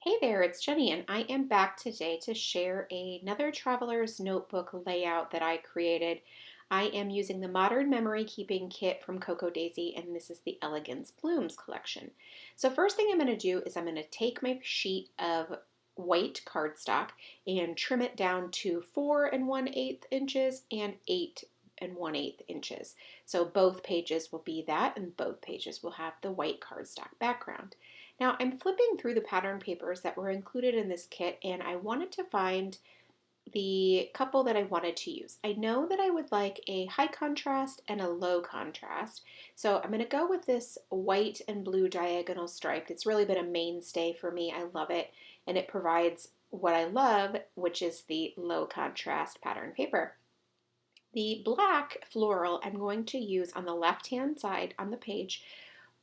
Hey there, it's Jenny, and I am back today to share another traveler's notebook layout that I created. I am using the Modern Memory Keeping Kit from Coco Daisy, and this is the Elegance Blooms collection. So first thing I'm going to do is I'm going to take my sheet of white cardstock and trim it down to 4 1/8 inches and 8 1/8 inches. So both pages will be that, and both pages will have the white cardstock background. Now I'm flipping through the pattern papers that were included in this kit, and I wanted to find the couple that I wanted to use. I know that I would like a high contrast and a low contrast, so I'm going to go with this white and blue diagonal striped. It's really been a mainstay for me. I love it, and it provides what I love, which is the low contrast pattern paper. The black floral I'm going to use on the left hand side on the page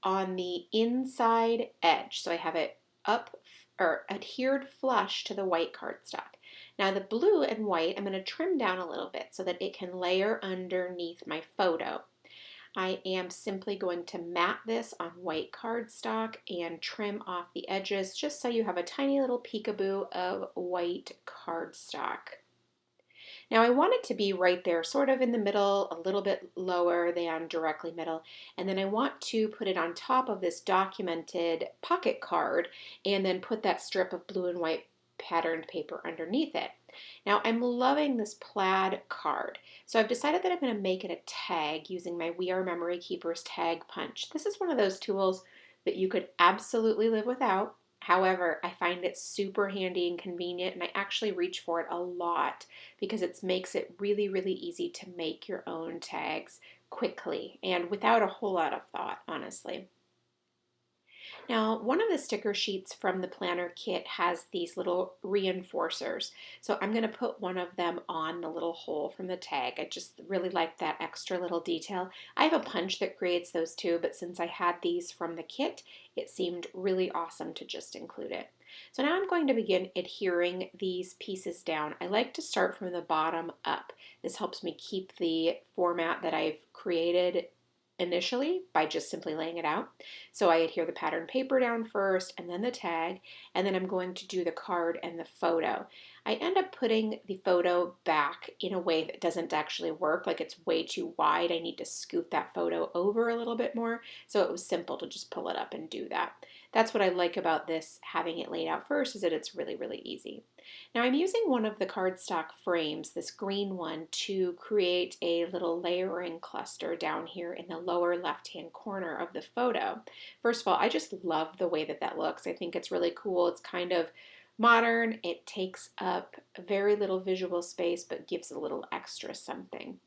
on the inside edge. So I have it up or adhered flush to the white cardstock. Now the blue and white, I'm going to trim down a little bit so that it can layer underneath my photo. I am simply going to mat this on white cardstock and trim off the edges just so you have a tiny little peekaboo of white cardstock. Now I want it to be right there, sort of in the middle, a little bit lower than directly middle. And then I want to put it on top of this documented pocket card and then put that strip of blue and white patterned paper underneath it. Now I'm loving this plaid card. So I've decided that I'm going to make it a tag using my We Are Memory Keepers tag punch. This is one of those tools that you could absolutely live without. However, I find it super handy and convenient, and I actually reach for it a lot because it makes it really, really easy to make your own tags quickly and without a whole lot of thought, honestly. Now, one of the sticker sheets from the planner kit has these little reinforcers. So I'm going to put one of them on the little hole from the tag. I just really like that extra little detail. I have a punch that creates those too, but since I had these from the kit, it seemed really awesome to just include it. So now I'm going to begin adhering these pieces down. I like to start from the bottom up. This helps me keep the format that I've created initially by just simply laying it out. So I adhere the pattern paper down first and then the tag, and then I'm going to do the card and the photo. I end up putting the photo back in a way that doesn't actually work, like it's way too wide. I need to scoot that photo over a little bit more, so it was simple to just pull it up and do that. That's what I like about this, having it laid out first, is that it's really, really easy. Now I'm using one of the cardstock frames, this green one, to create a little layering cluster down here in the lower left-hand corner of the photo. First of all, I just love the way that that looks. I think it's really cool. It's kind of modern. It takes up very little visual space but gives a little extra something.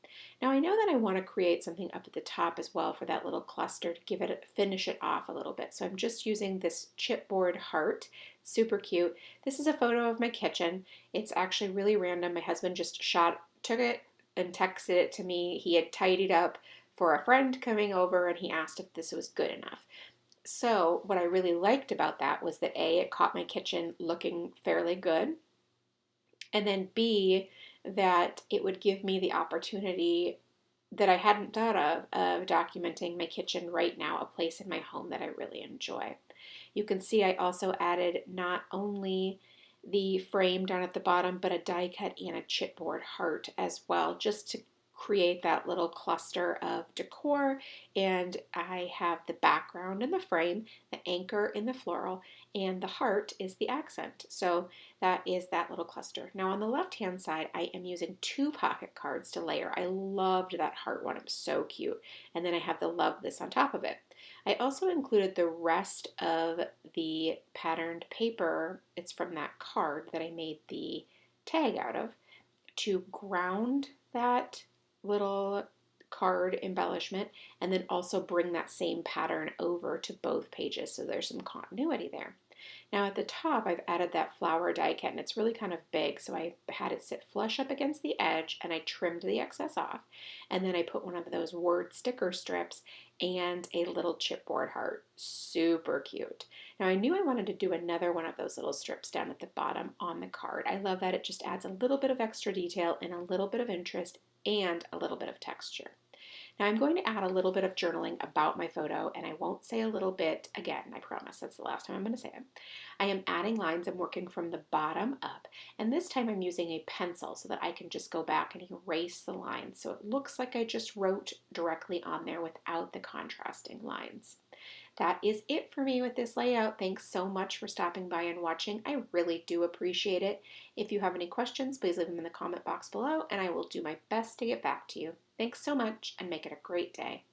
Now I know that I want to create something up at the top as well for that little cluster to finish it off a little bit. So I'm just using this chipboard heart. Super cute. This is a photo of my kitchen. It's actually really random. My husband just took it and texted it to me. He had tidied up for a friend coming over and he asked if this was good enough. So what I really liked about that was that A, it caught my kitchen looking fairly good, and then B, that it would give me the opportunity that I hadn't thought of documenting my kitchen right now, a place in my home that I really enjoy. You can see I also added not only the frame down at the bottom, but a die cut and a chipboard heart as well, just to create that little cluster of decor. And I have the background in the frame, the anchor in the floral, and the heart is the accent. So that is that little cluster. Now on the left hand side, I am using 2 pocket cards to layer. I loved that heart one. It was so cute. And then I have the love this on top of it. I also included the rest of the patterned paper. It's from that card that I made the tag out of, to ground that little card embellishment and then also bring that same pattern over to both pages so there's some continuity there. Now at the top I've added that flower die cut and it's really kind of big, so I had it sit flush up against the edge and I trimmed the excess off, and then I put one of those word sticker strips and a little chipboard heart. Super cute. Now I knew I wanted to do another one of those little strips down at the bottom on the card. I love that it just adds a little bit of extra detail and a little bit of interest and a little bit of texture. Now I'm going to add a little bit of journaling about my photo, and I won't say a little bit again, I promise. That's the last time I'm going to say it. I am adding lines. I'm working from the bottom up, and this time I'm using a pencil so that I can just go back and erase the lines so it looks like I just wrote directly on there without the contrasting lines. That is it for me with this layout. Thanks so much for stopping by and watching. I really do appreciate it. If you have any questions, please leave them in the comment box below, and I will do my best to get back to you. Thanks so much, and make it a great day.